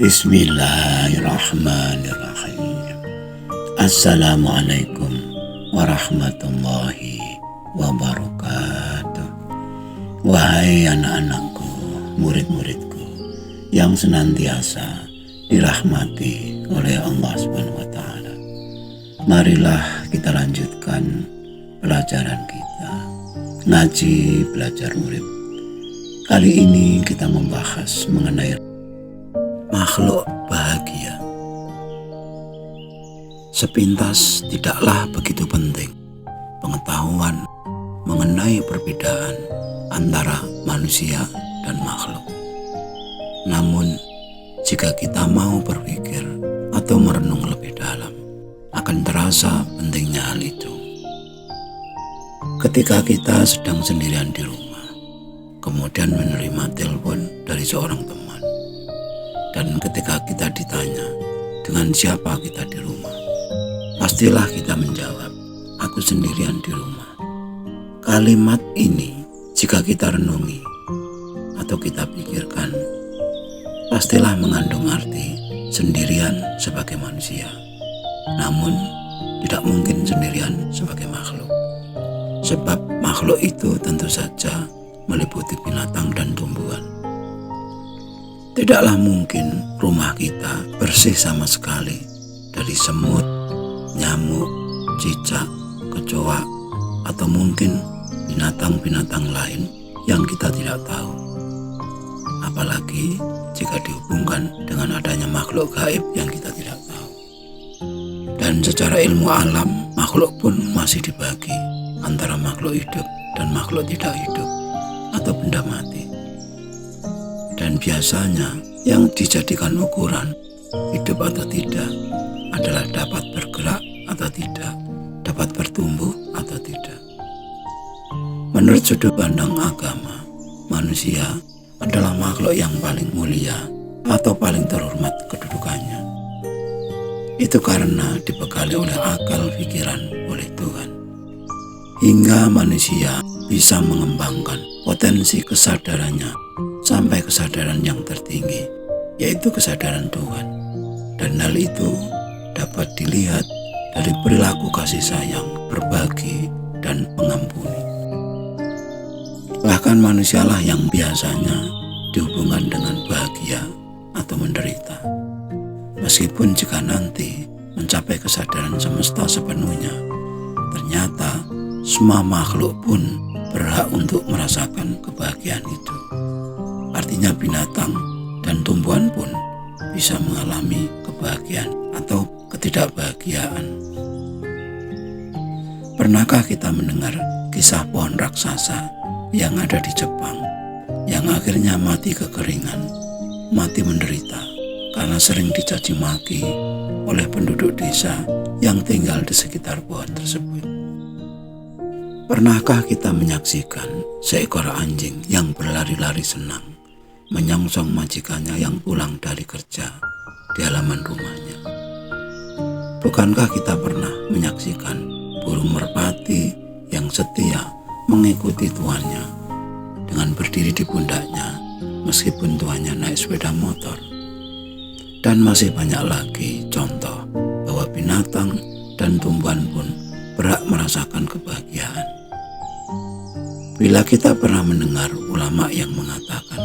Bismillahirrahmanirrahim. Assalamualaikum warahmatullahi wabarakatuh. Wahai anak-anakku, murid-muridku yang senantiasa dirahmati oleh Allah SWT. Marilah kita lanjutkan pelajaran kita, ngaji belajar urip. Kali ini kita membahas mengenai makhluk bahagia. Sepintas tidaklah begitu penting pengetahuan mengenai perbedaan antara manusia dan makhluk. Namun, jika kita mau berpikir atau merenung lebih dalam, akan terasa pentingnya hal itu. Ketika kita sedang sendirian di rumah, kemudian menerima telepon dari seorang teman, dan ketika kita ditanya dengan siapa kita di rumah, pastilah kita menjawab, aku sendirian di rumah. Kalimat ini jika kita renungi atau kita pikirkan, pastilah mengandung arti sendirian sebagai manusia. Namun tidak mungkin sendirian sebagai makhluk. Sebab makhluk itu tentu saja meliputi binatang dan tumbuhan. Tidaklah mungkin rumah kita bersih sama sekali dari semut, nyamuk, cicak, kecoa, atau mungkin binatang-binatang lain yang kita tidak tahu. Apalagi jika dihubungkan dengan adanya makhluk gaib yang kita tidak tahu. Dan secara ilmu alam, makhluk pun masih dibagi antara makhluk hidup dan makhluk tidak hidup atau benda mati. Dan biasanya yang dijadikan ukuran hidup atau tidak adalah dapat bergerak atau tidak, dapat bertumbuh atau tidak. Menurut sudut pandang agama, manusia adalah makhluk yang paling mulia atau paling terhormat kedudukannya. Itu karena dibekali oleh akal pikiran oleh Tuhan, hingga manusia bisa mengembangkan potensi kesadarannya sampai kesadaran yang tertinggi, yaitu kesadaran Tuhan. Dan hal itu dapat dilihat dari perilaku kasih sayang, berbagi, dan mengampuni. Bahkan manusialah yang biasanya dihubungkan dengan bahagia atau menderita. Meskipun jika nanti mencapai kesadaran semesta sepenuhnya, ternyata semua makhluk pun berhak untuk merasakan kebahagiaan itu. Artinya binatang dan tumbuhan pun bisa mengalami kebahagiaan atau ketidakbahagiaan. Pernahkah kita mendengar kisah pohon raksasa yang ada di Jepang, yang akhirnya mati kekeringan, mati menderita karena sering dicaci maki oleh penduduk desa yang tinggal di sekitar pohon tersebut? Pernahkah kita menyaksikan seekor anjing yang berlari-lari senang menyongsong majikannya yang pulang dari kerja di halaman rumahnya? Bukankah kita pernah menyaksikan burung merpati yang setia mengikuti tuannya dengan berdiri di pundaknya meskipun tuannya naik sepeda motor? Dan masih banyak lagi contoh bahwa binatang dan tumbuhan pun berhak merasakan kebahagiaan. Bila kita pernah mendengar ulama yang mengatakan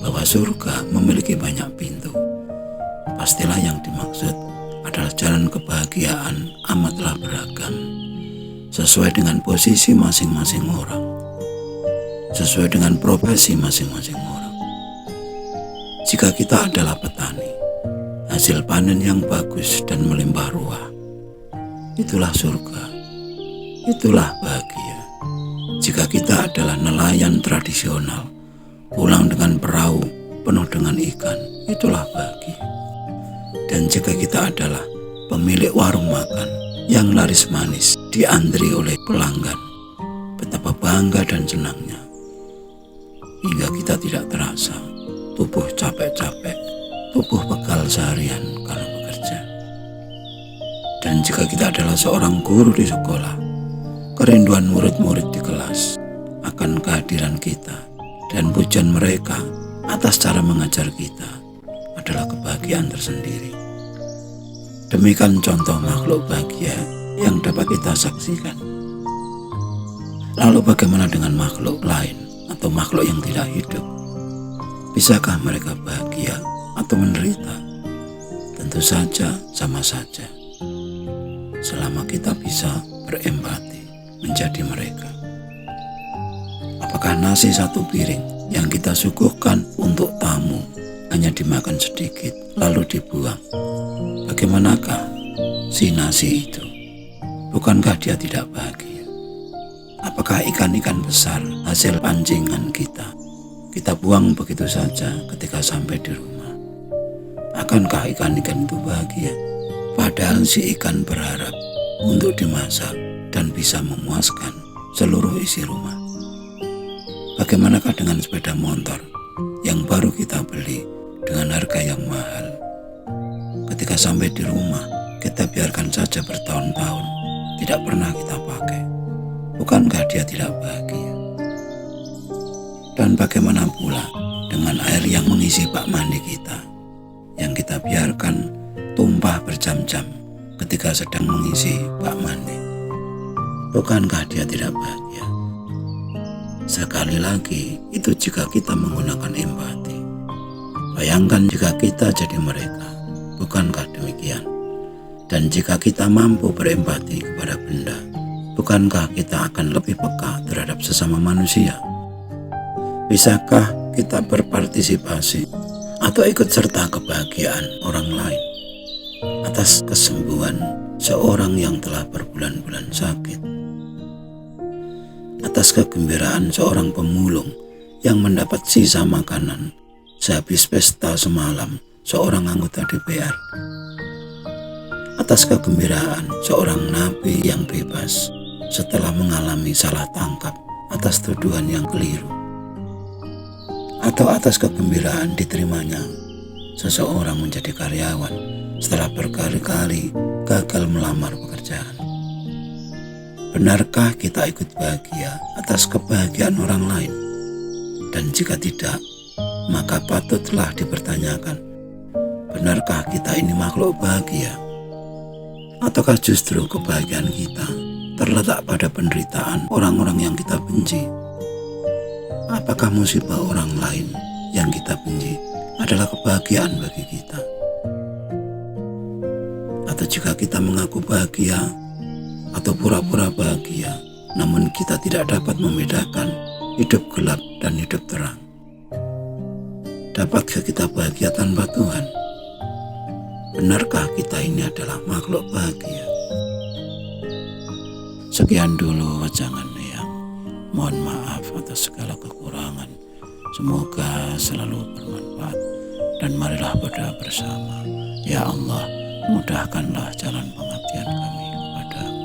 bahwa surga memiliki banyak pintu, pastilah yang dimaksud adalah jalan kebahagiaan amatlah beragam, sesuai dengan posisi masing-masing orang, sesuai dengan profesi masing-masing orang. Jika kita adalah petani, hasil panen yang bagus dan melimpah ruah, itulah surga, itulah bahagia. Jika kita adalah nelayan tradisional, pulang dengan perahu penuh dengan ikan, itulah bahagia. Dan jika kita adalah pemilik warung makan yang laris manis diantri oleh pelanggan, betapa bangga dan senangnya, hingga kita tidak terasa tubuh capek-capek, tubuh pegal seharian karena bekerja. Dan jika kita adalah seorang guru di sekolah, kerinduan murid-murid di kelas akan kehadiran kita dan pujian mereka atas cara mengajar kita adalah kebahagiaan tersendiri. Demikian contoh makhluk bahagia yang dapat kita saksikan. Lalu bagaimana dengan makhluk lain atau makhluk yang tidak hidup? Bisakah mereka bahagia atau menderita? Tentu saja sama saja, selama kita bisa berempati menjadi mereka. Apakah nasi satu piring yang kita suguhkan untuk tamu hanya dimakan sedikit lalu dibuang? Bagaimanakah si nasi itu? Bukankah dia tidak bahagia? Apakah ikan-ikan besar hasil pancingan kita buang begitu saja ketika sampai di rumah? Akankah ikan-ikan itu bahagia? Padahal si ikan berharap untuk dimasak dan bisa memuaskan seluruh isi rumah. Bagaimanakah dengan sepeda motor yang baru kita beli dengan harga yang mahal? Ketika sampai di rumah, kita biarkan saja bertahun-tahun, tidak pernah kita pakai. Bukankah dia tidak bahagia? Dan bagaimana pula dengan air yang mengisi bak mandi kita, yang kita biarkan tumpah berjam-jam ketika sedang mengisi bak mandi? Bukankah dia tidak bahagia? Sekali lagi, itu jika kita menggunakan empati. Bayangkan jika kita jadi mereka, bukankah demikian? Dan jika kita mampu berempati kepada benda, bukankah kita akan lebih peka terhadap sesama manusia? Bisakah kita berpartisipasi atau ikut serta kebahagiaan orang lain atas kesembuhan seorang yang telah berbulan-bulan sakit, atas kegembiraan seorang pemulung yang mendapat sisa makanan sehabis pesta semalam seorang anggota DPR, atas kegembiraan seorang nabi yang bebas setelah mengalami salah tangkap atas tuduhan yang keliru, atau atas kegembiraan diterimanya seseorang menjadi karyawan setelah berkali-kali gagal melamar pekerjaan. Benarkah kita ikut bahagia atas kebahagiaan orang lain? Dan jika tidak, maka patutlah dipertanyakan, benarkah kita ini makhluk bahagia? Ataukah justru kebahagiaan kita terletak pada penderitaan orang-orang yang kita benci? Apakah musibah orang lain yang kita benci adalah kebahagiaan bagi kita? Atau jika kita mengaku bahagia atau pura-pura bahagia, namun kita tidak dapat membedakan hidup gelap dan hidup terang? Dapatkah kita bahagia tanpa Tuhan? Benarkah kita ini adalah makhluk bahagia? Sekian dulu wajangan yang mohon maaf atas segala kekurangan. Semoga selalu bermanfaat, dan marilah berdoa bersama. Ya Allah, mudahkanlah jalan pengabdian kami kepadamu.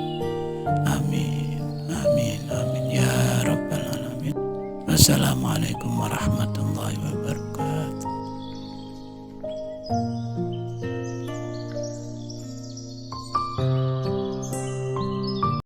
Amin, amin, amin ya Rabbal Alamin. Wassalamualaikum warahmatullahi wabarakatuh.